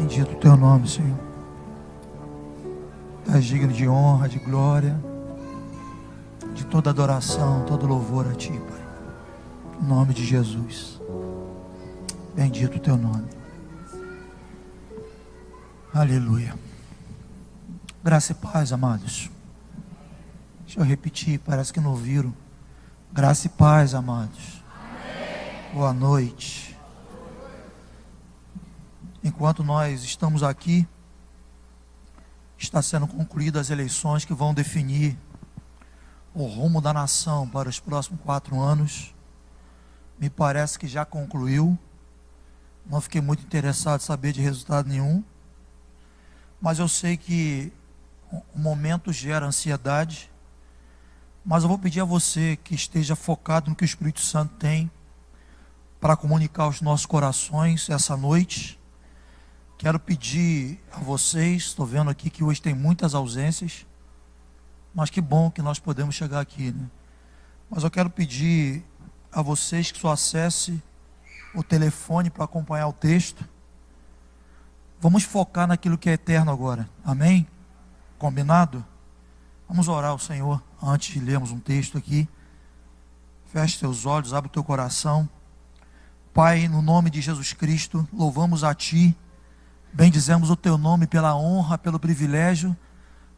Bendito o teu nome, Senhor. Tu és digno de honra, de glória, de toda adoração, todo louvor a Ti, Pai. Em nome de Jesus. Bendito o teu nome. Aleluia. Graça e paz, amados. Deixa eu repetir, parece que não ouviram. Graça e paz, amados. Amém. Boa noite. Enquanto nós estamos aqui, está sendo concluídas as eleições que vão definir o rumo da nação para os próximos 4 anos. Me parece que já concluiu. Não fiquei muito interessado em saber de resultado nenhum. Mas eu sei que o momento gera ansiedade. Mas eu vou pedir a você que esteja focado no que o Espírito Santo tem para comunicar aos nossos corações essa noite. Quero pedir a vocês, estou vendo aqui que hoje tem muitas ausências, mas que bom que nós podemos chegar aqui, né? Mas eu quero pedir a vocês que só acesse o telefone para acompanhar o texto. Vamos focar naquilo que é eterno agora, amém? Combinado? Vamos orar ao Senhor antes de lermos um texto aqui. Feche teus olhos, abre o teu coração. Pai, no nome de Jesus Cristo, louvamos a Ti, bendizemos o Teu nome pela honra, pelo privilégio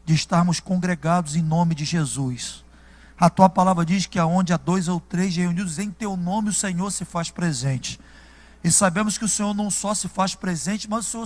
de estarmos congregados em nome de Jesus. A Tua palavra diz que aonde há 2 ou 3 reunidos em Teu nome, o Senhor se faz presente. E sabemos que o Senhor não só se faz presente, mas o Senhor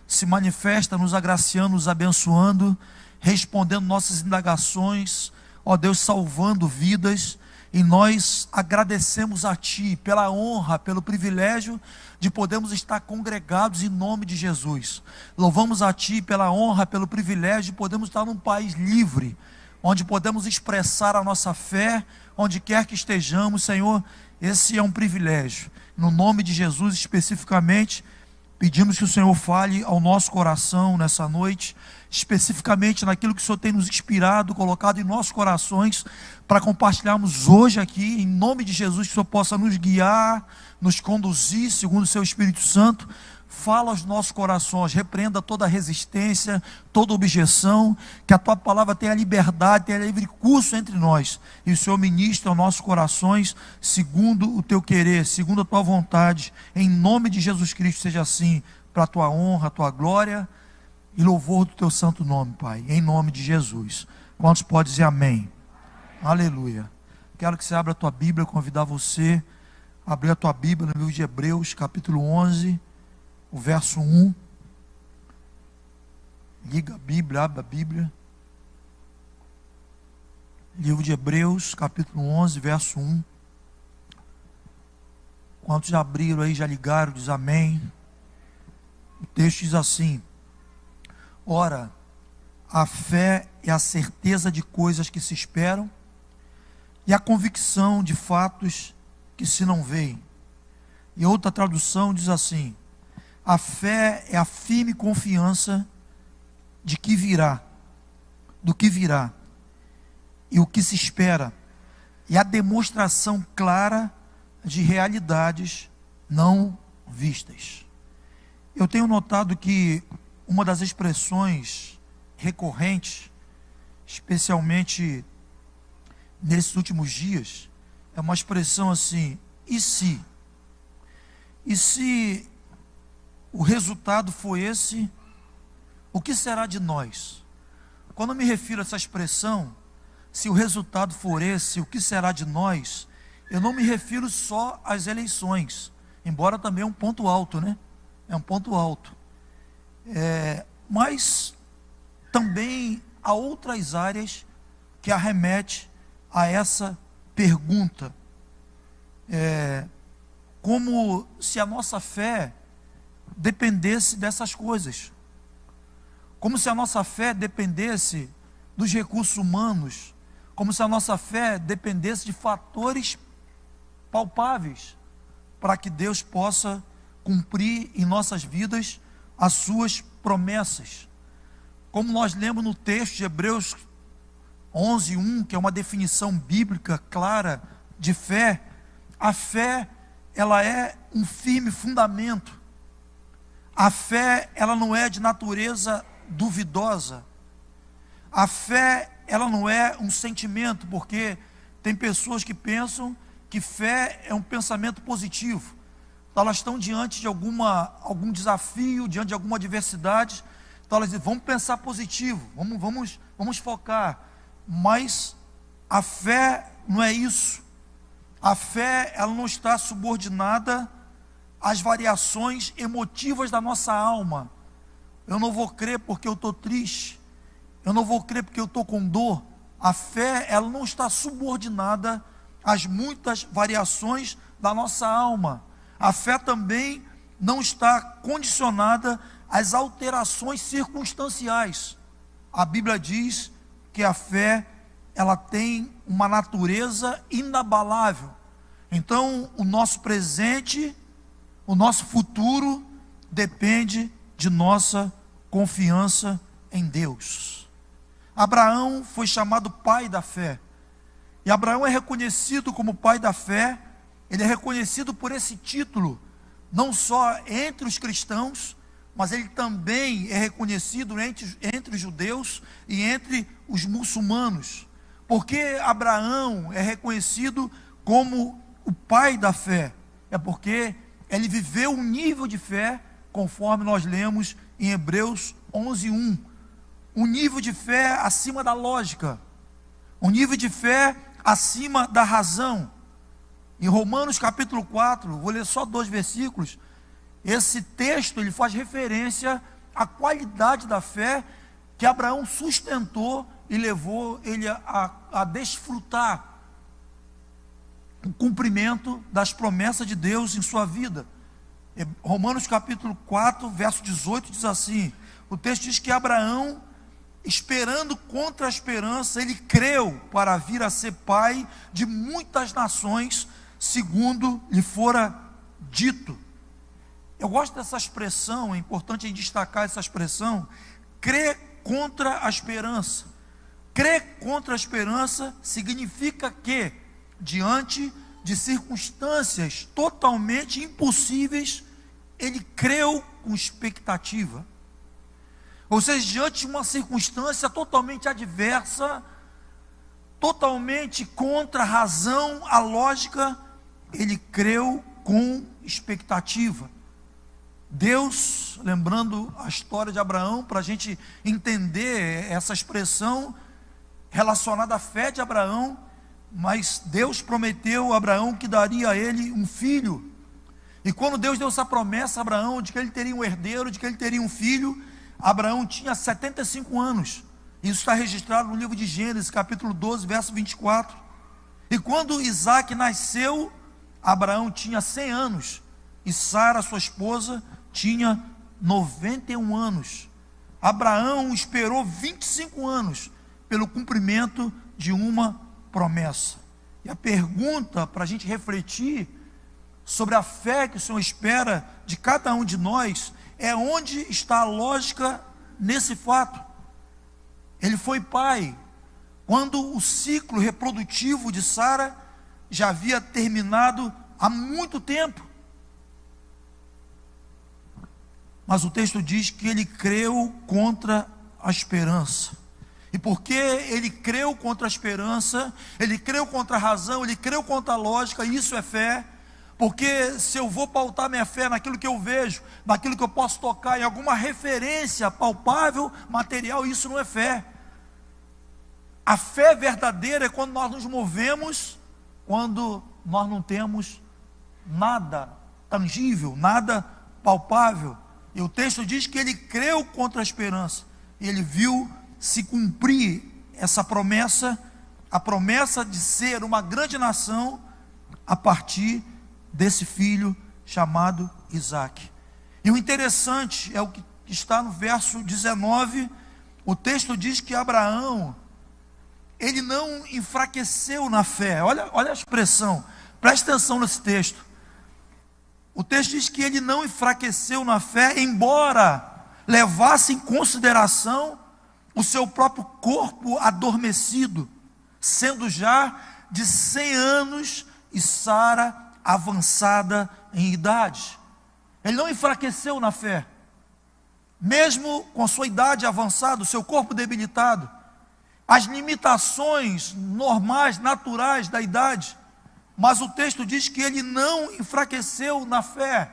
se manifesta nos agraciando, nos abençoando, respondendo nossas indagações, ó Deus, salvando vidas. E nós agradecemos a Ti pela honra, pelo privilégio de podermos estar congregados em nome de Jesus. Louvamos a Ti pela honra, pelo privilégio de podermos estar num país livre, onde podemos expressar a nossa fé, onde quer que estejamos, Senhor. Esse é um privilégio. No nome de Jesus especificamente, pedimos que o Senhor fale ao nosso coração nessa noite, especificamente naquilo que o Senhor tem nos inspirado, colocado em nossos corações, para compartilharmos hoje aqui, em nome de Jesus, que o Senhor possa nos guiar, nos conduzir, segundo o Seu Espírito Santo. Fala aos nossos corações, repreenda toda resistência, toda objeção, que a Tua palavra tenha liberdade, tenha livre curso entre nós, e o Senhor ministre aos nossos corações, segundo o Teu querer, segundo a Tua vontade, em nome de Jesus Cristo, seja assim, para a Tua honra, a Tua glória, e louvor do Teu santo nome, Pai, em nome de Jesus. Quantos podem dizer amém? Aleluia. Quero que você abra a tua Bíblia, convidar você a abrir a tua Bíblia no livro de Hebreus, capítulo 11, o verso 1. Liga a Bíblia, abre a Bíblia. Livro de Hebreus, capítulo 11, verso 1. Quantos já abriram aí, já ligaram, diz amém. O texto diz assim: ora, a fé é a certeza de coisas que se esperam e a convicção de fatos que se não veem. E outra tradução diz assim: a fé é a firme confiança de que virá, do que virá, e o que se espera, e a demonstração clara de realidades não vistas. Eu tenho notado que uma das expressões recorrentes, especialmente nesses últimos dias, é uma expressão assim: e se? E se o resultado for esse, o que será de nós? Quando eu me refiro a essa expressão, se o resultado for esse, o que será de nós, eu não me refiro só às eleições, embora também é um ponto alto, né? É um ponto alto. Mas também há outras áreas que arremete a essa pergunta. Como se a nossa fé dependesse dessas coisas. Como se a nossa fé dependesse dos recursos humanos. Como se a nossa fé dependesse de fatores palpáveis para que Deus possa cumprir em nossas vidas as suas promessas. Como nós lemos no texto de Hebreus 11:1, que é uma definição bíblica clara de fé, a fé, ela é um firme fundamento. A fé, ela não é de natureza duvidosa. A fé, ela não é um sentimento, porque tem pessoas que pensam que fé é um pensamento positivo. Então elas estão diante de algum desafio, diante de alguma adversidade, então elas dizem, vamos pensar positivo, vamos focar. Mas a fé não é isso. A fé, ela não está subordinada às variações emotivas da nossa alma. Eu não vou crer porque eu estou triste, eu não vou crer porque eu estou com dor. A fé, ela não está subordinada às muitas variações da nossa alma. A fé também não está condicionada às alterações circunstanciais. A Bíblia diz que a fé, ela tem uma natureza inabalável. Então, o nosso presente, o nosso futuro, depende de nossa confiança em Deus. Abraão foi chamado pai da fé. E Abraão é reconhecido como pai da fé. Ele é reconhecido por esse título, não só entre os cristãos, mas ele também é reconhecido entre os judeus e entre os muçulmanos. Porque Abraão é reconhecido como o pai da fé? É porque ele viveu um nível de fé, conforme nós lemos em Hebreus 11:1. Um nível de fé acima da lógica, um nível de fé acima da razão. Em Romanos capítulo 4, vou ler só 2 versículos. Esse texto, ele faz referência à qualidade da fé que Abraão sustentou e levou ele a desfrutar o cumprimento das promessas de Deus em sua vida. Romanos capítulo 4, verso 18 diz assim, o texto diz que Abraão, esperando contra a esperança, ele creu para vir a ser pai de muitas nações, segundo lhe fora dito. Eu gosto dessa expressão, é importante destacar essa expressão, crer contra a esperança. Crer contra a esperança significa que, diante de circunstâncias totalmente impossíveis, ele creu com expectativa. Ou seja, diante de uma circunstância totalmente adversa, totalmente contra a razão, a lógica, ele creu com expectativa. Deus, lembrando a história de Abraão, para a gente entender essa expressão relacionada à fé de Abraão, mas Deus prometeu a Abraão que daria a ele um filho. E quando Deus deu essa promessa a Abraão, de que ele teria um herdeiro, de que ele teria um filho, Abraão tinha 75 anos. Isso está registrado no livro de Gênesis, capítulo 12, verso 24. E quando Isaac nasceu, Abraão tinha 100 anos. E Sara, sua esposa, tinha 91 anos. Abraão esperou 25 anos pelo cumprimento de uma promessa. E a pergunta para a gente refletir sobre a fé que o Senhor espera de cada um de nós é: onde está a lógica nesse fato? Ele foi pai quando o ciclo reprodutivo de Sara já havia terminado há muito tempo. Mas o texto diz que ele creu contra a esperança. E porque ele creu contra a esperança, ele creu contra a razão, ele creu contra a lógica, isso é fé. Porque se eu vou pautar minha fé naquilo que eu vejo, naquilo que eu posso tocar, em alguma referência palpável, material, isso não é fé. A fé verdadeira é quando nós nos movemos, quando nós não temos nada tangível, nada palpável. E o texto diz que ele creu contra a esperança, e ele viu se cumprir essa promessa, a promessa de ser uma grande nação, a partir desse filho chamado Isaac. E o interessante é o que está no verso 19, o texto diz que Abraão, ele não enfraqueceu na fé. Olha a expressão, presta atenção nesse texto. O texto diz que ele não enfraqueceu na fé, embora levasse em consideração o seu próprio corpo adormecido, sendo já de 100 anos e Sara avançada em idade. Ele não enfraqueceu na fé. mesmo com a sua idade avançada, o seu corpo debilitado, as limitações normais, naturais da idade, mas o texto diz que ele não enfraqueceu na fé.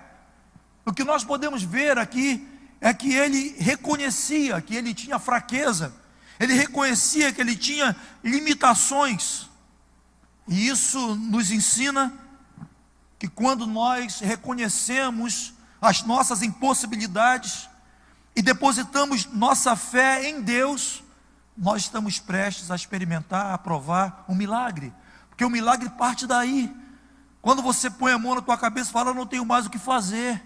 O que nós podemos ver aqui é que ele reconhecia que ele tinha fraqueza, ele reconhecia que ele tinha limitações, e isso nos ensina que quando nós reconhecemos as nossas impossibilidades e depositamos nossa fé em Deus, nós estamos prestes a experimentar, a provar um milagre, porque o milagre parte daí. Quando você põe a mão na tua cabeça e fala, eu não tenho mais o que fazer.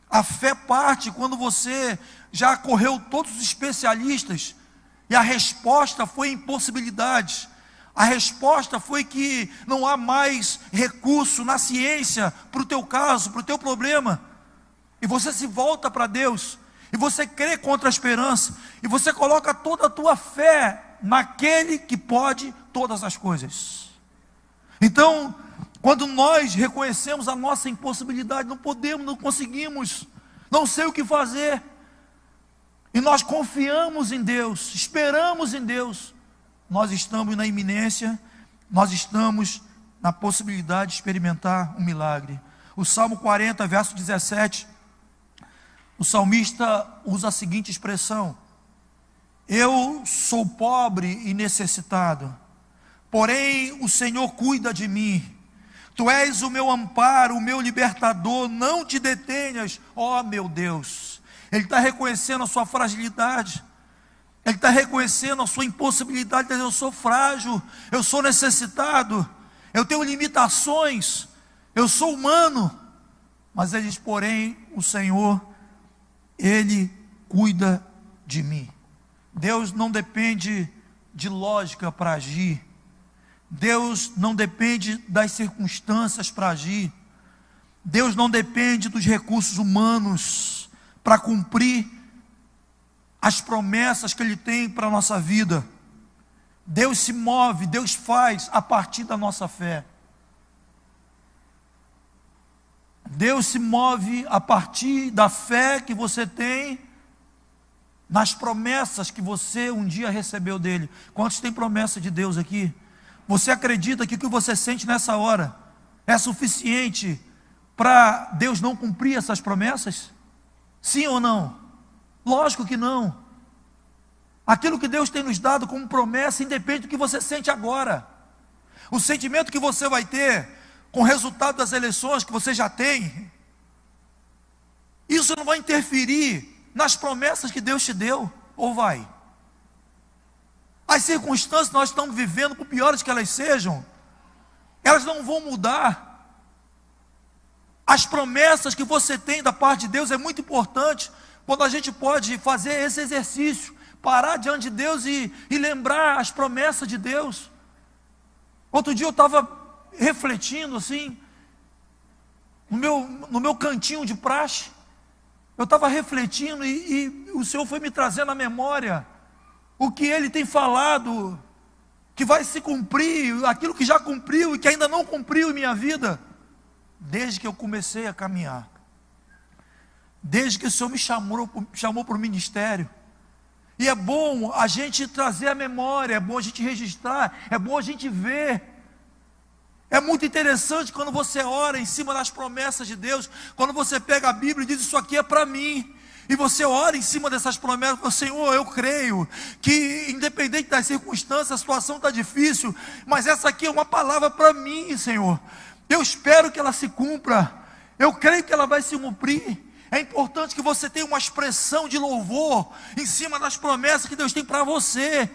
A fé parte quando você já correu todos os especialistas e a resposta foi impossibilidades. A resposta foi que não há mais recurso na ciência para o teu caso, para o teu problema. E você se volta para Deus, e você crê contra a esperança, e você coloca toda a tua fé naquele que pode todas as coisas. Então, quando nós reconhecemos a nossa impossibilidade, não podemos, não conseguimos, não sei o que fazer, e nós confiamos em Deus, esperamos em Deus, nós estamos na iminência, nós estamos na possibilidade de experimentar um milagre. O Salmo 40, verso 17, o salmista usa a seguinte expressão: eu sou pobre e necessitado, porém o Senhor cuida de mim. Tu és o meu amparo, o meu libertador, não te detenhas, ó meu Deus. Ele está reconhecendo a sua fragilidade, ele está reconhecendo a sua impossibilidade. Eu sou frágil, eu sou necessitado, eu tenho limitações, eu sou humano. Mas ele diz, porém, o Senhor, Ele cuida de mim. Deus não depende de lógica para agir. Deus não depende das circunstâncias para agir. Deus não depende dos recursos humanos para cumprir as promessas que Ele tem para a nossa vida. Deus se move, Deus faz a partir da nossa fé. Deus se move a partir da fé que você tem nas promessas que você um dia recebeu dele. Quantos tem promessa de Deus aqui? Você acredita que o que você sente nessa hora é suficiente para Deus não cumprir essas promessas? Sim ou não? Lógico que não. Aquilo que Deus tem nos dado como promessa independe do que você sente agora. O sentimento que você vai ter com o resultado das eleições que você já tem, isso não vai interferir nas promessas que Deus te deu, ou vai? As circunstâncias que nós estamos vivendo, por piores que elas sejam, elas não vão mudar. As promessas que você tem da parte de Deus é muito importante, quando a gente pode fazer esse exercício, parar diante de Deus e lembrar as promessas de Deus. Outro dia eu estava refletindo assim, no meu cantinho de praxe, eu estava refletindo e o Senhor foi me trazendo à memória o que Ele tem falado, que vai se cumprir, aquilo que já cumpriu e que ainda não cumpriu em minha vida, desde que eu comecei a caminhar, desde que o Senhor me chamou para o ministério. E é bom a gente trazer a memória, é bom a gente registrar, é bom a gente ver. É muito interessante quando você ora em cima das promessas de Deus, quando você pega a Bíblia e diz, isso aqui é para mim, e você ora em cima dessas promessas, fala, Senhor, eu creio que independente das circunstâncias, a situação está difícil, mas essa aqui é uma palavra para mim, Senhor, eu espero que ela se cumpra, eu creio que ela vai se cumprir. É importante que você tenha uma expressão de louvor em cima das promessas que Deus tem para você.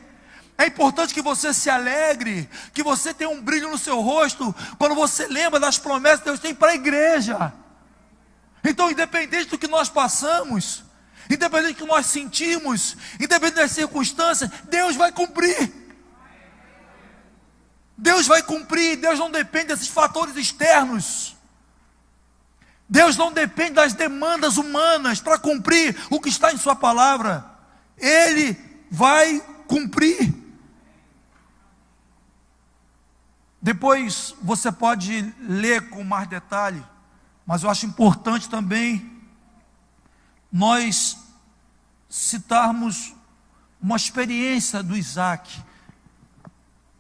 É importante que você se alegre, que você tenha um brilho no seu rosto, quando você lembra das promessas que Deus tem para a igreja. Então, independente do que nós passamos, independente do que nós sentimos, independente das circunstâncias, Deus vai cumprir. Deus vai cumprir, Deus não depende desses fatores externos. Deus não depende das demandas humanas para cumprir o que está em sua palavra. Ele vai cumprir. Depois você pode ler com mais detalhe, mas eu acho importante também nós citarmos uma experiência do Isaac,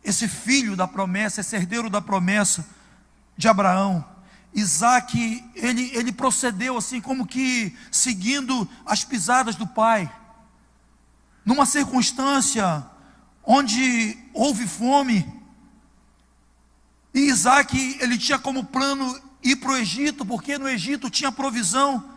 esse filho da promessa, esse herdeiro da promessa de Abraão. Isaac, ele procedeu assim como que seguindo as pisadas do pai, numa circunstância onde houve fome, e Isaac, ele tinha como plano ir para o Egito, porque no Egito tinha provisão.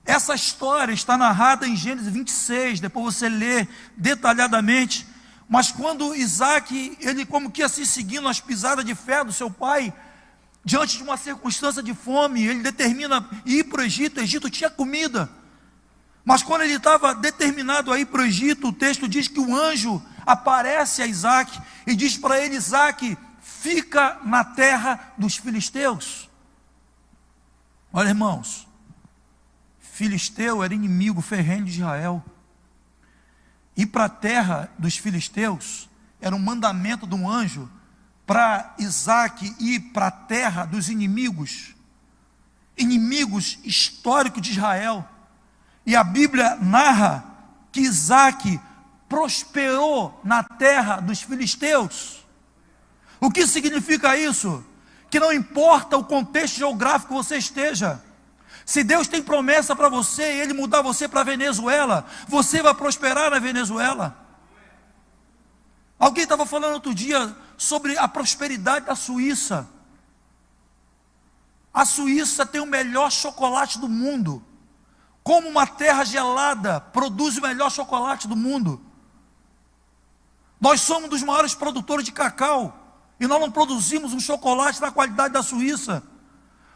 Essa história está narrada em Gênesis 26, depois você lê detalhadamente. Mas quando Isaac, ele como que assim seguindo as pisadas de fé do seu pai, diante de uma circunstância de fome, ele determina ir para o Egito. O Egito tinha comida, mas quando ele estava determinado a ir para o Egito, o texto diz que o anjo aparece a Isaac e diz para ele: Isaac, fica na terra dos filisteus. Olha, irmãos, filisteu era inimigo ferrenho de Israel. Ir para a terra dos filisteus era um mandamento de um anjo para Isaac ir para a terra dos inimigos históricos de Israel. E a Bíblia narra que Isaac prosperou na terra dos filisteus. O que significa isso? Que não importa o contexto geográfico que você esteja, se Deus tem promessa para você e Ele mudar você para a Venezuela, você vai prosperar na Venezuela. Alguém estava falando outro dia sobre a prosperidade da Suíça. A Suíça tem o melhor chocolate do mundo. Como uma terra gelada produz o melhor chocolate do mundo. Nós somos dos maiores produtores de cacau, e nós não produzimos um chocolate da qualidade da Suíça.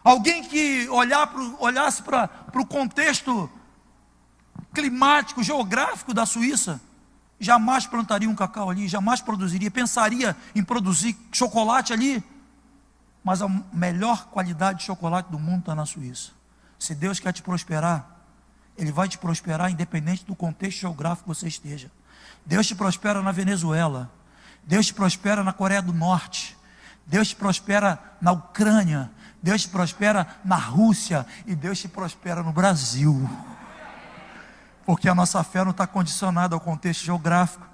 Alguém que olhasse para o contexto climático, geográfico da Suíça, jamais plantaria um cacau ali, jamais produziria, pensaria em produzir chocolate ali. Mas a melhor qualidade de chocolate do mundo está na Suíça. Se Deus quer te prosperar, Ele vai te prosperar independente do contexto geográfico que você esteja. Deus te prospera na Venezuela, Deus te prospera na Coreia do Norte, Deus te prospera na Ucrânia, Deus te prospera na Rússia, e Deus te prospera no Brasil. Porque a nossa fé não está condicionada ao contexto geográfico,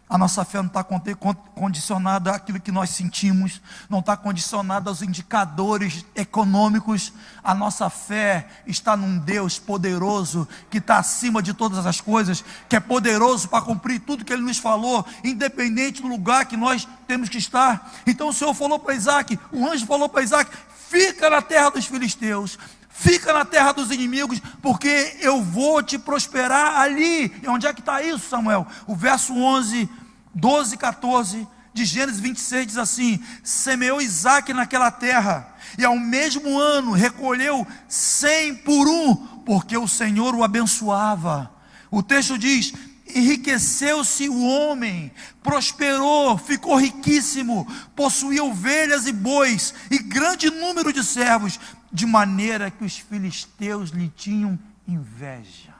a nossa fé não está condicionada àquilo que nós sentimos, não está condicionada aos indicadores econômicos. A nossa fé está num Deus poderoso, que está acima de todas as coisas, que é poderoso para cumprir tudo que Ele nos falou, independente do lugar que nós temos que estar. Então o Senhor falou para Isaac, o anjo falou para Isaac: fica na terra dos filisteus, fica na terra dos inimigos, porque eu vou te prosperar ali. E onde é que está isso, Samuel? O verso 11, 12 e 14 de Gênesis 26 diz assim: semeou Isaac naquela terra, e ao mesmo ano recolheu 100 por um, porque o Senhor o abençoava. O texto diz: enriqueceu-se o homem, prosperou, ficou riquíssimo, possuía ovelhas e bois, e grande número de servos, de maneira que os filisteus lhe tinham inveja.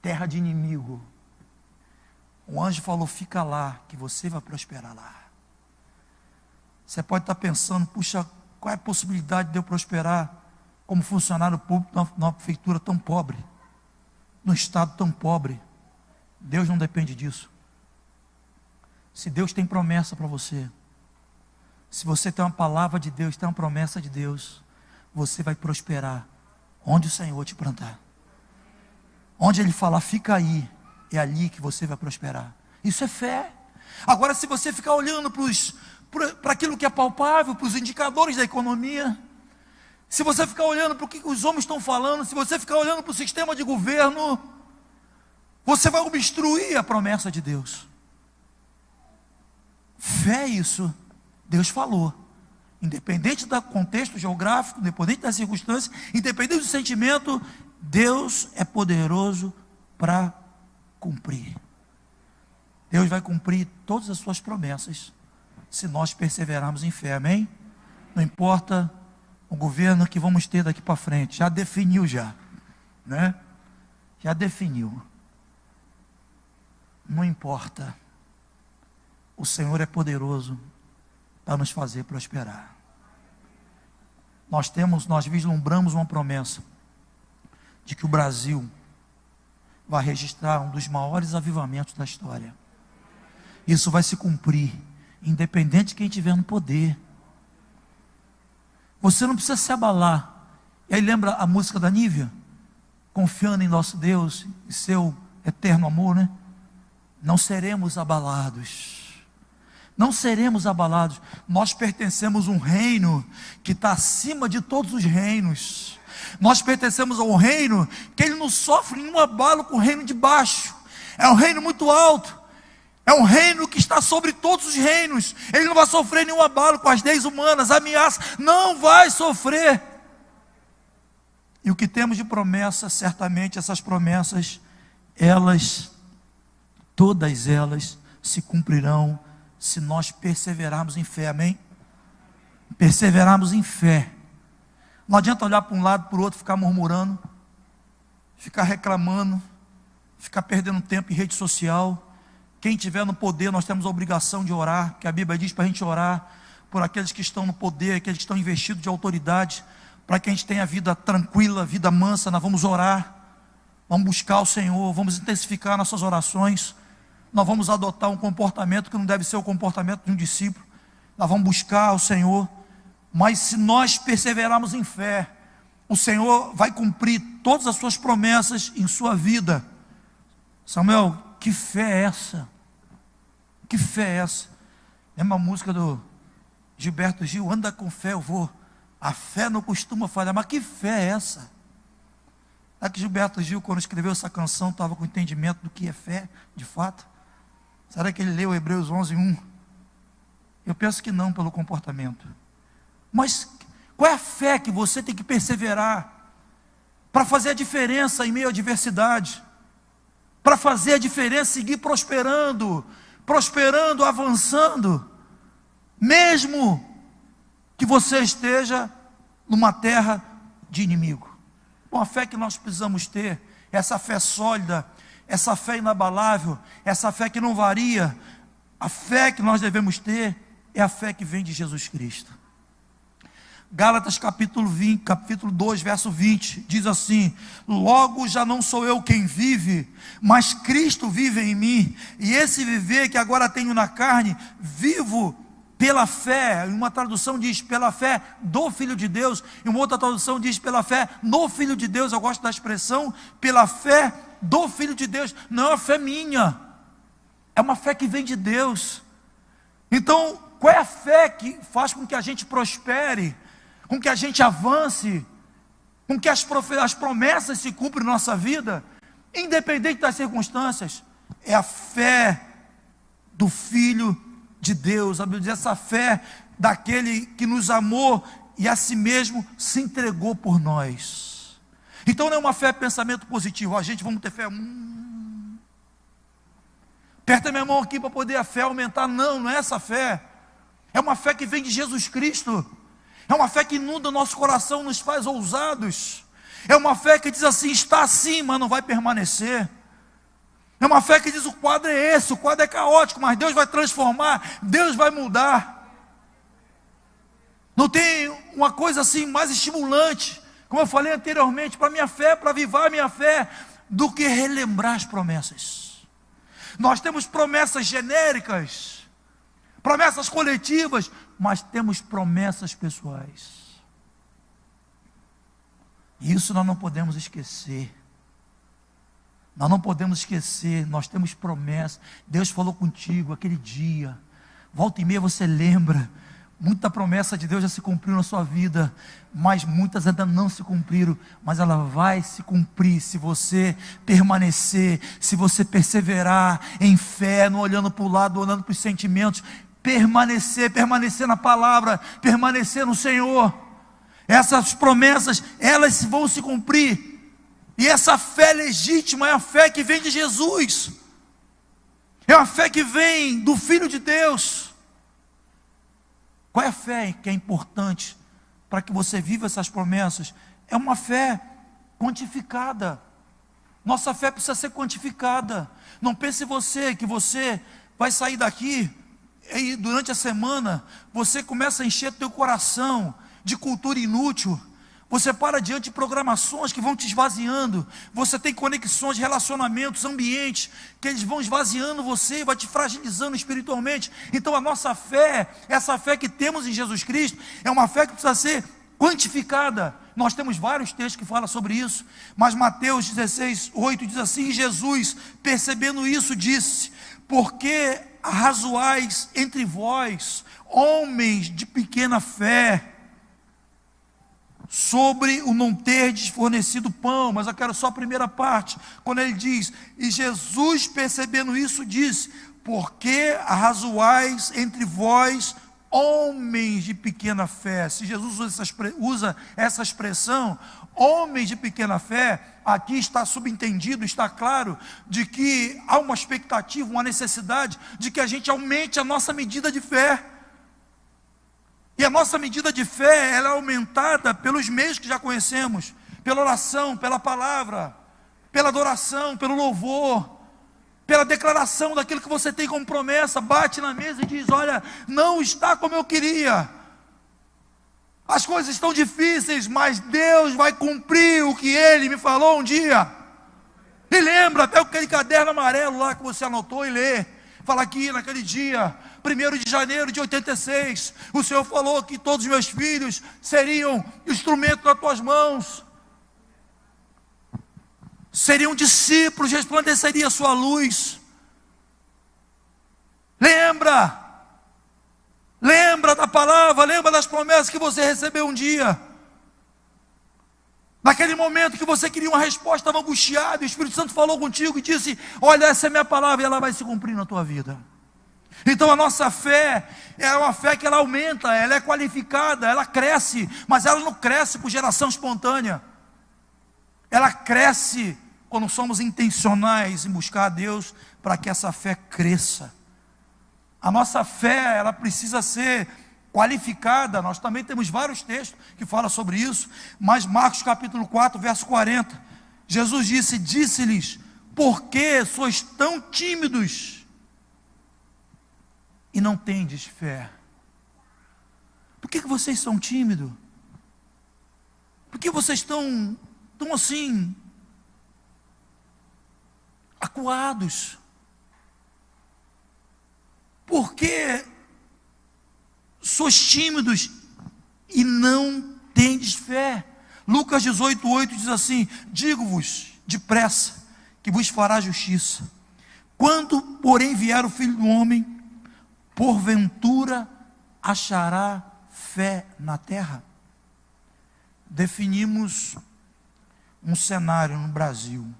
Terra de inimigo. O anjo falou: fica lá, que você vai prosperar lá. Você pode estar pensando: puxa, qual é a possibilidade de eu prosperar como funcionário público numa prefeitura tão pobre, num estado tão pobre? Deus não depende disso. Se Deus tem promessa para você, se você tem uma palavra de Deus, tem uma promessa de Deus, você vai prosperar onde o Senhor te plantar. Onde Ele falar, fica aí, é ali que você vai prosperar. Isso é fé. Agora, se você ficar olhando para aquilo que é palpável, para os indicadores da economia, se você ficar olhando para o que os homens estão falando, se você ficar olhando para o sistema de governo, você vai obstruir a promessa de Deus. Fé é isso. Deus falou, independente do contexto geográfico, independente das circunstâncias, independente do sentimento, Deus é poderoso para cumprir. Deus vai cumprir todas as suas promessas, se nós perseverarmos em fé, amém? Não importa o governo que vamos ter daqui para frente, já definiu né? Já definiu. Não importa, o Senhor é poderoso para nos fazer prosperar. Nós vislumbramos uma promessa de que o Brasil vai registrar um dos maiores avivamentos da história. Isso vai se cumprir, independente de quem estiver no poder. Você não precisa se abalar. E aí lembra a música da Nívia? Confiando em nosso Deus e seu eterno amor, né? Não seremos abalados. Não seremos abalados. Nós pertencemos a um reino que está acima de todos os reinos. Nós pertencemos a um reino que ele não sofre nenhum abalo com o reino de baixo. É um reino muito alto. É um reino que está sobre todos os reinos. Ele não vai sofrer nenhum abalo com as leis humanas, ameaça. Não vai sofrer. E o que temos de promessa, certamente essas promessas, todas elas se cumprirão se nós perseverarmos em fé, amém? Perseverarmos em fé. Não adianta olhar para um lado, para o outro, ficar murmurando, ficar reclamando, ficar perdendo tempo em rede social. Quem estiver no poder, nós temos a obrigação de orar, que a Bíblia diz para a gente orar por aqueles que estão no poder, aqueles que estão investidos de autoridade, para que a gente tenha vida tranquila, vida mansa. Nós vamos orar, vamos buscar o Senhor, vamos intensificar nossas orações. Nós vamos adotar um comportamento que não deve ser o comportamento de um discípulo. Nós vamos buscar o Senhor, mas se nós perseverarmos em fé, o Senhor vai cumprir todas as suas promessas em sua vida. Samuel, que fé é essa? Que fé é essa? Lembra a música do Gilberto Gil? Anda com fé, eu vou. A fé não costuma falhar. Mas que fé é essa? Será que Gilberto Gil, quando escreveu essa canção, estava com entendimento do que é fé, de fato? Será que ele leu Hebreus 11:1? Eu penso que não, pelo comportamento. Mas qual é a fé que você tem que perseverar para fazer a diferença em meio à adversidade? Para fazer a diferença, seguir prosperando, avançando, mesmo que você esteja numa terra de inimigo. Bom, a fé que nós precisamos ter, essa fé sólida, essa fé inabalável, essa fé que não varia, a fé que nós devemos ter é a fé que vem de Jesus Cristo. Gálatas capítulo 2, verso 20, diz assim: logo já não sou eu quem vive, mas Cristo vive em mim, e esse viver que agora tenho na carne, vivo pela fé. Uma tradução diz pela fé do Filho de Deus, e uma outra tradução diz pela fé no Filho de Deus. Eu gosto da expressão pela fé do Filho de Deus. Não é uma fé minha, é uma fé que vem de Deus. Então, qual é a fé que faz com que a gente prospere, com que a gente avance, com que as promessas se cumpram em nossa vida, independente das circunstâncias? É a fé do Filho de Deus. A Bíblia diz essa fé daquele que nos amou e a si mesmo se entregou por nós. Então não é uma fé pensamento positivo. A gente vamos ter fé. Aperta minha mão aqui para poder a fé aumentar. Não, não é essa fé. É uma fé que vem de Jesus Cristo. É uma fé que inunda o nosso coração, nos faz ousados. É uma fé que diz assim: está assim, mas não vai permanecer. É uma fé que diz: o quadro é esse, o quadro é caótico, mas Deus vai transformar, Deus vai mudar. Não tem uma coisa assim mais estimulante, como eu falei anteriormente, para a minha fé, para avivar a minha fé, do que relembrar as promessas. Nós temos promessas genéricas, promessas coletivas, mas temos promessas pessoais. Isso nós não podemos esquecer. Nós não podemos esquecer, nós temos promessa. Deus falou contigo aquele dia. Volta e meia você lembra. Muita promessa de Deus já se cumpriu na sua vida, mas muitas ainda não se cumpriram. Mas ela vai se cumprir se você permanecer, se você perseverar em fé, não olhando para o lado, olhando para os sentimentos. Permanecer na palavra, permanecer no Senhor. Essas promessas, elas vão se cumprir. E essa fé legítima é a fé que vem de Jesus. É uma fé que vem do Filho de Deus. Qual é a fé que é importante para que você viva essas promessas? É uma fé quantificada. Nossa fé precisa ser quantificada. Não pense você que você vai sair daqui e durante a semana você começa a encher teu coração de cultura inútil. Você para diante de programações que vão te esvaziando. Você tem conexões, relacionamentos, ambientes, que eles vão esvaziando você, vai te fragilizando espiritualmente. Então a nossa fé, essa fé que temos em Jesus Cristo, é uma fé que precisa ser quantificada. Nós temos vários textos que falam sobre isso, mas Mateus 16:8 diz assim: Jesus, percebendo isso, disse: porque arrazoais entre vós, homens de pequena fé, sobre o não terdes fornecido pão. Mas eu quero só a primeira parte, quando ele diz: e Jesus, percebendo isso, disse: porque arrazoais entre vós, homens de pequena fé. Se Jesus usa essa expressão, homens de pequena fé, aqui está subentendido, está claro, de que há uma expectativa, uma necessidade de que a gente aumente a nossa medida de fé. E a nossa medida de fé, ela é aumentada pelos meios que já conhecemos, pela oração, pela palavra, pela adoração, pelo louvor, pela declaração daquilo que você tem como promessa. Bate na mesa e diz: olha, não está como eu queria, as coisas estão difíceis, mas Deus vai cumprir o que Ele me falou um dia. E lembra, pega aquele caderno amarelo lá que você anotou e lê. Fala aqui, naquele dia, 1º de janeiro de 86, o Senhor falou que todos os meus filhos seriam instrumento nas tuas mãos, seriam discípulos, resplandeceria a sua luz. Lembra da palavra, lembra das promessas que você recebeu um dia. Naquele momento que você queria uma resposta, estava angustiado, o Espírito Santo falou contigo e disse: olha, essa é a minha palavra, e ela vai se cumprir na tua vida. Então a nossa fé é uma fé que ela aumenta, ela é qualificada, ela cresce, mas ela não cresce por geração espontânea. Ela cresce quando somos intencionais em buscar a Deus para que essa fé cresça. A nossa fé, ela precisa ser qualificada. Nós também temos vários textos que falam sobre isso, mas Marcos capítulo 4, verso 40, Jesus disse-lhes: por que sois tão tímidos e não tendes fé? Por que vocês são tímidos? Por que vocês estão tão assim, acuados? Por que sois tímidos e não tendes fé? Lucas 18:8 diz assim: digo-vos depressa que vos fará justiça. Quando, porém, vier o Filho do Homem, porventura achará fé na terra? Definimos um cenário no Brasil.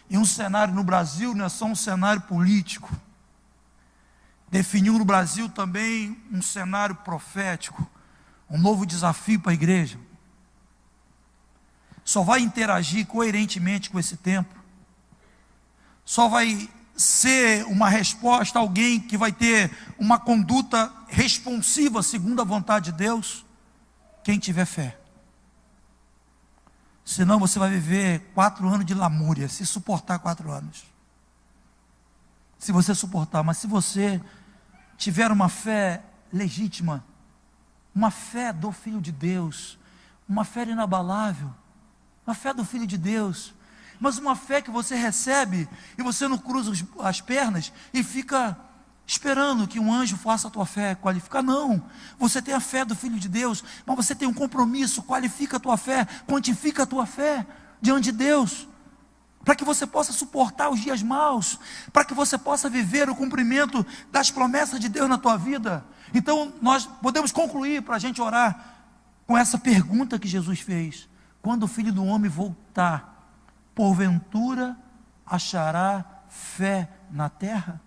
E um cenário no Brasil não é só um cenário político. Definiu no Brasil também um cenário profético, um novo desafio para a igreja. Só vai interagir coerentemente com esse tempo, só vai ser uma resposta a alguém que vai ter uma conduta responsiva segundo a vontade de Deus, quem tiver fé. Senão você vai viver 4 anos de lamúria, se suportar 4 anos. Se você suportar, mas se você tiver uma fé legítima, uma fé do Filho de Deus, uma fé inabalável, uma fé do Filho de Deus, mas uma fé que você recebe e você não cruza as pernas e fica esperando que um anjo faça a tua fé qualificar. Não, você tem a fé do Filho de Deus, mas você tem um compromisso, qualifica a tua fé, quantifica a tua fé diante de Deus, para que você possa suportar os dias maus, para que você possa viver o cumprimento das promessas de Deus na tua vida. Então nós podemos concluir, para a gente orar, com essa pergunta que Jesus fez: quando o Filho do Homem voltar, porventura achará fé na terra?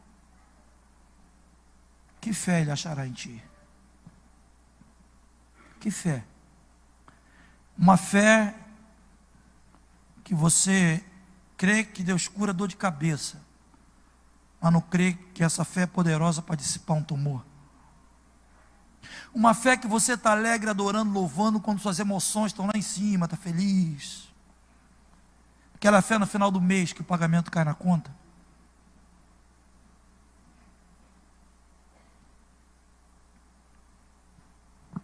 Que fé Ele achará em ti? Que fé? Uma fé que você crê que Deus cura dor de cabeça, mas não crê que essa fé é poderosa para dissipar um tumor. Uma fé que você está alegre, adorando, louvando, quando suas emoções estão lá em cima, está feliz. Aquela fé no final do mês que o pagamento cai na conta.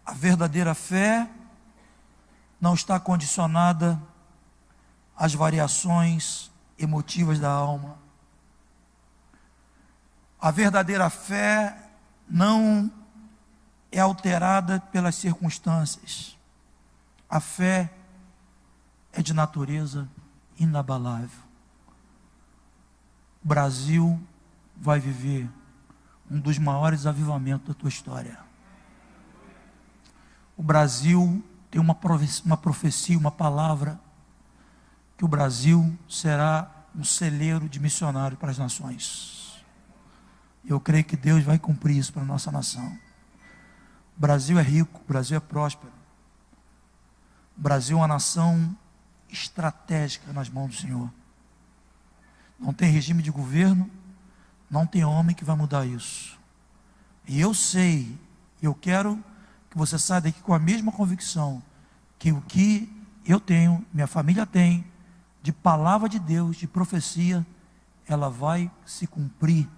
A verdadeira fé não está condicionada às variações emotivas da alma. A verdadeira fé não é alterada pelas circunstâncias. A fé é de natureza inabalável. O Brasil vai viver um dos maiores avivamentos da tua história. O Brasil tem uma profecia, uma palavra, que o Brasil será um celeiro de missionários para as nações. Eu creio que Deus vai cumprir isso para a nossa nação. O Brasil é rico, o Brasil é próspero. O Brasil é uma nação estratégica nas mãos do Senhor. Não tem regime de governo, não tem homem que vai mudar isso. E eu sei, eu quero que você saia daqui com a mesma convicção, que o que eu tenho, minha família tem, de palavra de Deus, de profecia, ela vai se cumprir.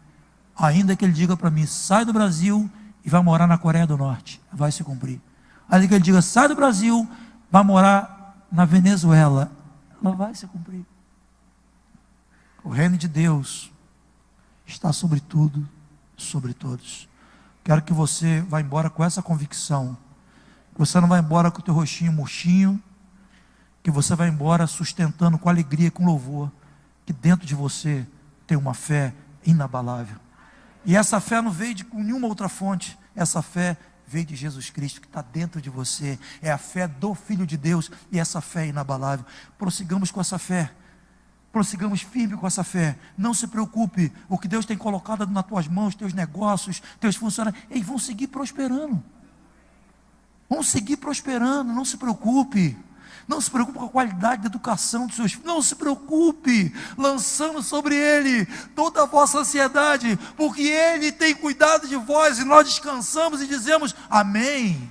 Ainda que ele diga para mim, sai do Brasil e vai morar na Coreia do Norte, vai se cumprir. Ainda que ele diga, sai do Brasil, vai morar na Venezuela, ela vai se cumprir. O reino de Deus está sobre tudo, sobre todos. Quero que você vá embora com essa convicção, que você não vai embora com o teu rostinho murchinho, que você vai embora sustentando com alegria, com louvor, que dentro de você tem uma fé inabalável. E essa fé não veio de nenhuma outra fonte, essa fé veio de Jesus Cristo, que está dentro de você, é a fé do Filho de Deus, e essa fé é inabalável. Prossigamos com essa fé, prossigamos firme com essa fé. Não se preocupe, o que Deus tem colocado nas tuas mãos, teus negócios, teus funcionários, eles vão seguir prosperando, vão seguir prosperando. Não se preocupe, não se preocupe com a qualidade da educação dos seus filhos, não se preocupe, lançando sobre Ele toda a vossa ansiedade, porque Ele tem cuidado de vós, e nós descansamos e dizemos amém.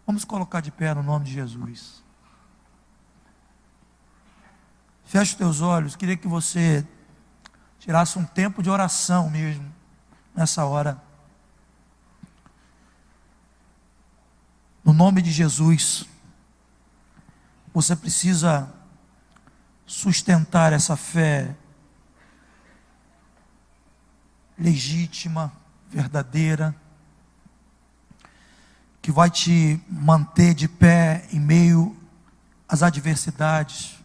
Vamos colocar de pé no nome de Jesus. Feche os teus olhos. Queria que você tirasse um tempo de oração mesmo, nessa hora. No nome de Jesus, você precisa sustentar essa fé legítima, verdadeira, que vai te manter de pé em meio às adversidades,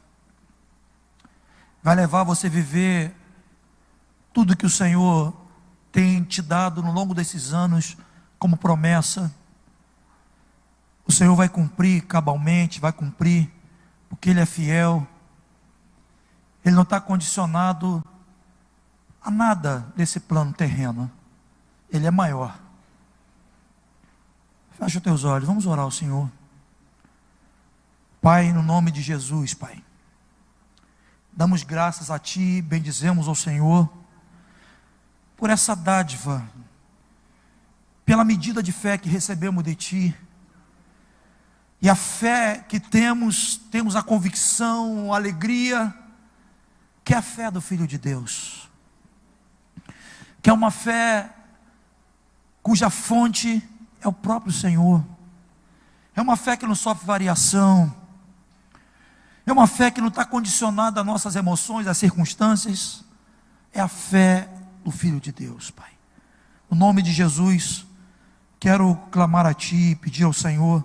vai levar você a viver tudo que o Senhor tem te dado no longo desses anos como promessa. O Senhor vai cumprir cabalmente, vai cumprir, porque Ele é fiel. Ele não está condicionado a nada desse plano terreno. Ele é maior. Fecha os teus olhos, vamos orar ao Senhor. Pai, no nome de Jesus, Pai, damos graças a Ti, bendizemos ao Senhor, por essa dádiva, pela medida de fé que recebemos de Ti, e a fé que temos a convicção, a alegria, que é a fé do Filho de Deus, que é uma fé cuja fonte é o próprio Senhor, é uma fé que não sofre variação, é uma fé que não está condicionada às nossas emoções, às circunstâncias, é a fé do Filho de Deus, Pai. No nome de Jesus, quero clamar a Ti e pedir ao Senhor,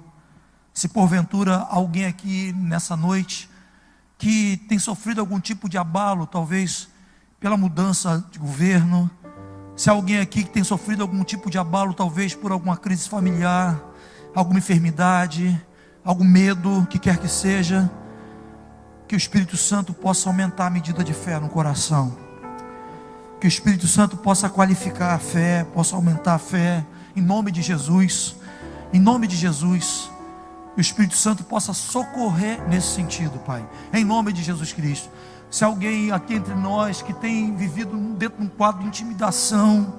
se porventura alguém aqui nessa noite, que tem sofrido algum tipo de abalo, talvez pela mudança de governo, se alguém aqui que tem sofrido algum tipo de abalo, talvez por alguma crise familiar, alguma enfermidade, algum medo, que quer que seja, que o Espírito Santo possa aumentar a medida de fé no coração, que o Espírito Santo possa qualificar a fé, possa aumentar a fé, em nome de Jesus, em nome de Jesus, que o Espírito Santo possa socorrer nesse sentido, Pai, em nome de Jesus Cristo. Se alguém aqui entre nós que tem vivido dentro de um quadro de intimidação,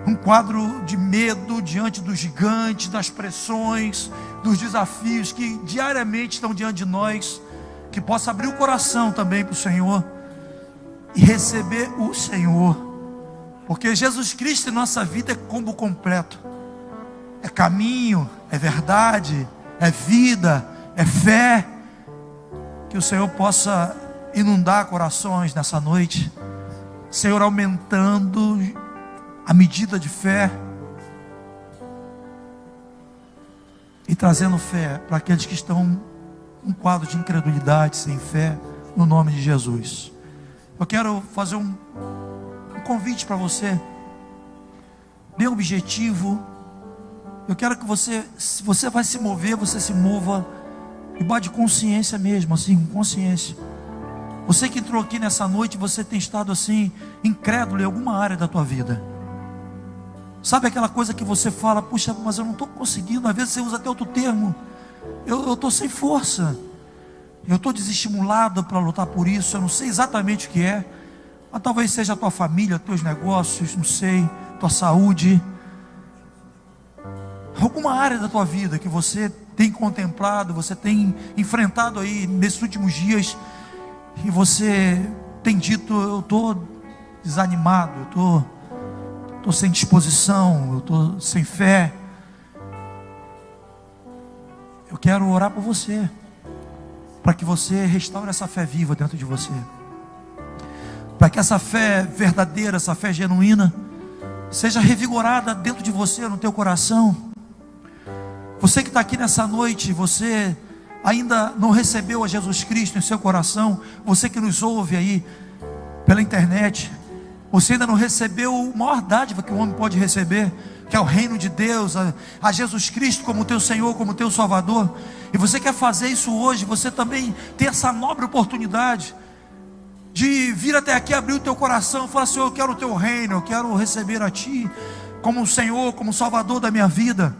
um quadro de medo diante dos gigantes, das pressões, dos desafios que diariamente estão diante de nós, que possa abrir o coração também para o Senhor e receber o Senhor, porque Jesus Cristo em nossa vida é combo completo, é caminho, é verdade, é vida, É fé. Que o Senhor possa inundar corações nessa noite. Senhor, aumentando a medida de fé e trazendo fé para aqueles que estão num quadro de incredulidade, sem fé, no nome de Jesus. Eu quero fazer um convite para você, bem objetivo. Eu quero que você, se você vai se mover, você se mova debaixo de consciência mesmo, assim, com consciência. Você que entrou aqui nessa noite, você tem estado assim, incrédulo em alguma área da tua vida. Sabe aquela coisa que você fala, puxa, mas eu não estou conseguindo. Às vezes você usa até outro termo, eu estou sem força, eu estou desestimulado para lutar por isso. Eu não sei exatamente o que é, mas talvez seja a tua família, teus negócios, não sei, tua saúde, alguma área da tua vida que você tem contemplado, você tem enfrentado aí nesses últimos dias, e você tem dito, eu estou desanimado, eu estou sem disposição, eu estou sem fé. Eu quero orar por você, para que você restaure essa fé viva dentro de você, para que essa fé verdadeira, essa fé genuína, seja revigorada dentro de você, no teu coração. Você que está aqui nessa noite, você ainda não recebeu a Jesus Cristo em seu coração, você que nos ouve aí pela internet, você ainda não recebeu a maior dádiva que o homem pode receber, que é o reino de Deus, a Jesus Cristo como teu Senhor, como teu Salvador, e você quer fazer isso hoje. Você também tem essa nobre oportunidade de vir até aqui, abrir o teu coração e falar: Senhor, eu quero o teu reino, eu quero receber a Ti como Senhor, como Salvador da minha vida.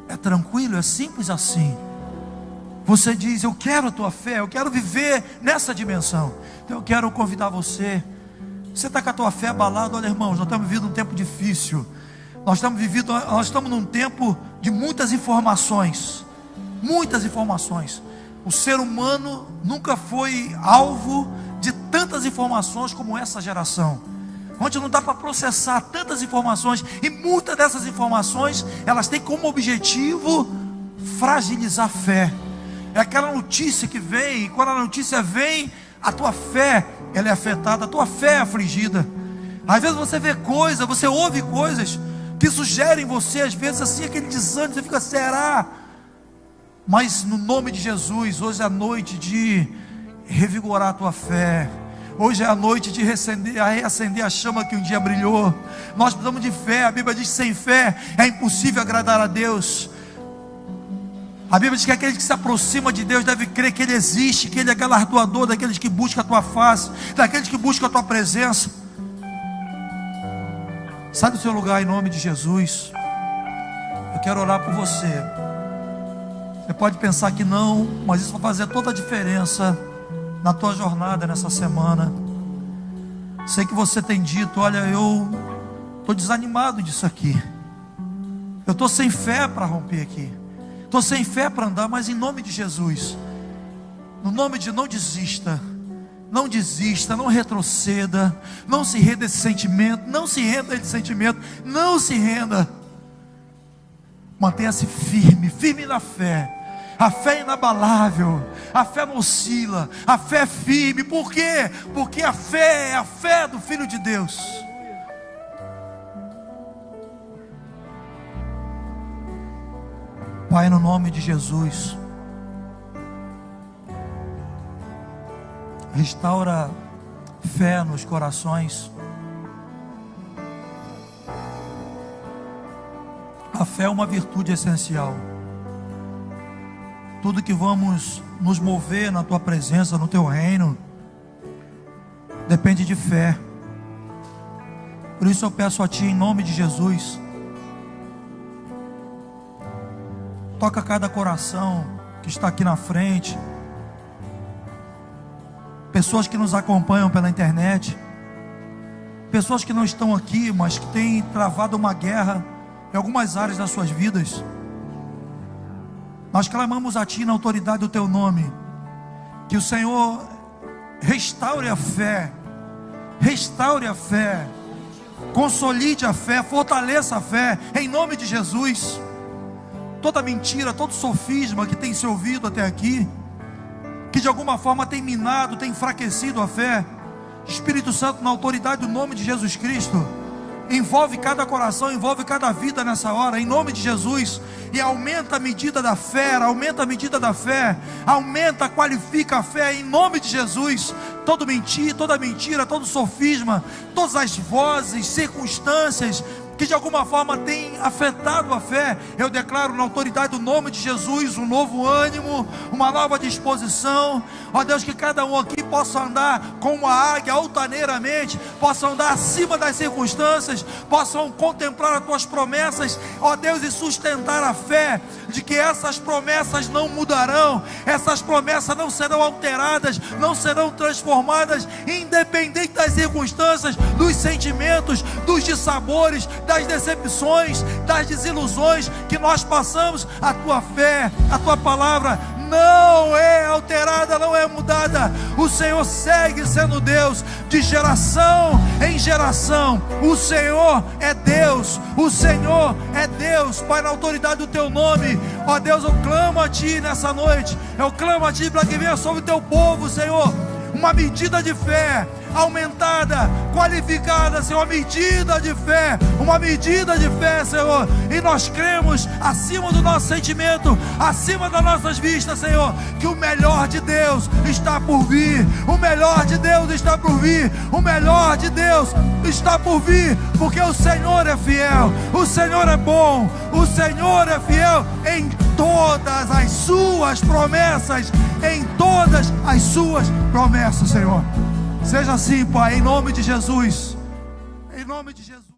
É tranquilo, é simples assim. Você diz: eu quero a tua fé, eu quero viver nessa dimensão. Então eu quero convidar você. Você está com a tua fé abalada. Olha, irmãos, nós estamos vivendo um tempo difícil. Nós estamos num tempo de muitas informações. Muitas informações. O ser humano nunca foi alvo de tantas informações como essa geração, onde não dá para processar tantas informações, e muitas dessas informações, elas têm como objetivo fragilizar a fé. É aquela notícia que vem, e quando a notícia vem, a tua fé, ela é afetada, a tua fé é afligida. Às vezes você vê coisas, você ouve coisas que sugerem em você, às vezes assim, aquele desânimo, você fica: será? Mas no nome de Jesus, hoje é a noite de revigorar a tua fé. Hoje é a noite de reacender a chama que um dia brilhou. Nós precisamos de fé. A Bíblia diz que sem fé é impossível agradar a Deus. A Bíblia diz que aquele que se aproxima de Deus deve crer que Ele existe, que Ele é galardoador daqueles que buscam a tua face, daqueles que buscam a tua presença. Sai do seu lugar em nome de Jesus. Eu quero orar por você. Você pode pensar que não, mas isso vai fazer toda a diferença na tua jornada nessa semana. Sei que você tem dito: olha, eu estou desanimado disso aqui, eu estou sem fé para romper aqui, estou sem fé para andar. Mas em nome de Jesus, no nome de, não desista, não desista, não retroceda, não se renda a esse sentimento, não se renda a esse sentimento, não se renda. Mantenha-se firme, firme na fé. A fé é inabalável, a fé não oscila, a fé é firme. Por quê? Porque a fé é a fé do Filho de Deus. Pai, no nome de Jesus, restaura fé nos corações. A fé é uma virtude essencial. Tudo que vamos nos mover na Tua presença, no Teu reino, depende de fé. Por isso eu peço a Ti, em nome de Jesus, toca cada coração que está aqui na frente, pessoas que nos acompanham pela internet, pessoas que não estão aqui, mas que têm travado uma guerra em algumas áreas das suas vidas. Nós clamamos a Ti na autoridade do Teu nome, que o Senhor restaure a fé, consolide a fé, fortaleça a fé, em nome de Jesus. toda mentira, todo sofisma que tem se ouvido até aqui, que de alguma forma tem minado, tem enfraquecido a fé. Espírito Santo, na autoridade do nome de Jesus Cristo, envolve cada coração, envolve cada vida nessa hora, em nome de Jesus, e aumenta a medida da fé, aumenta a medida da fé, aumenta, qualifica a fé, em nome de Jesus. Toda mentira, todo sofisma, todas as vozes, circunstâncias que de alguma forma tem afetado a fé, eu declaro na autoridade do nome de Jesus um novo ânimo, uma nova disposição. Ó Deus, que cada um aqui possa andar com uma águia altaneiramente, possa andar acima das circunstâncias, possam contemplar as tuas promessas, ó Deus, e sustentar a fé de que essas promessas não mudarão, essas promessas não serão alteradas, não serão transformadas, independente das circunstâncias, dos sentimentos, dos dissabores, das decepções, das desilusões que nós passamos. A tua fé, a tua palavra não é alterada, não é mudada. O Senhor segue sendo Deus de geração em geração. O Senhor é Deus, o Senhor é Deus. Pai, na autoridade do teu nome, ó Deus, eu clamo a ti nessa noite, eu clamo a ti para que venha sobre o teu povo, Senhor, uma medida de fé aumentada, qualificada, Senhor, uma medida de fé, Senhor, e nós cremos acima do nosso sentimento, acima das nossas vistas, Senhor, que o melhor de Deus está por vir, o melhor de Deus está por vir, o melhor de Deus está por vir, porque o Senhor é fiel, o Senhor é bom, o Senhor é fiel em todas as suas promessas, em todas as suas promessas, Senhor. Seja assim, Pai, em nome de Jesus, em nome de Jesus.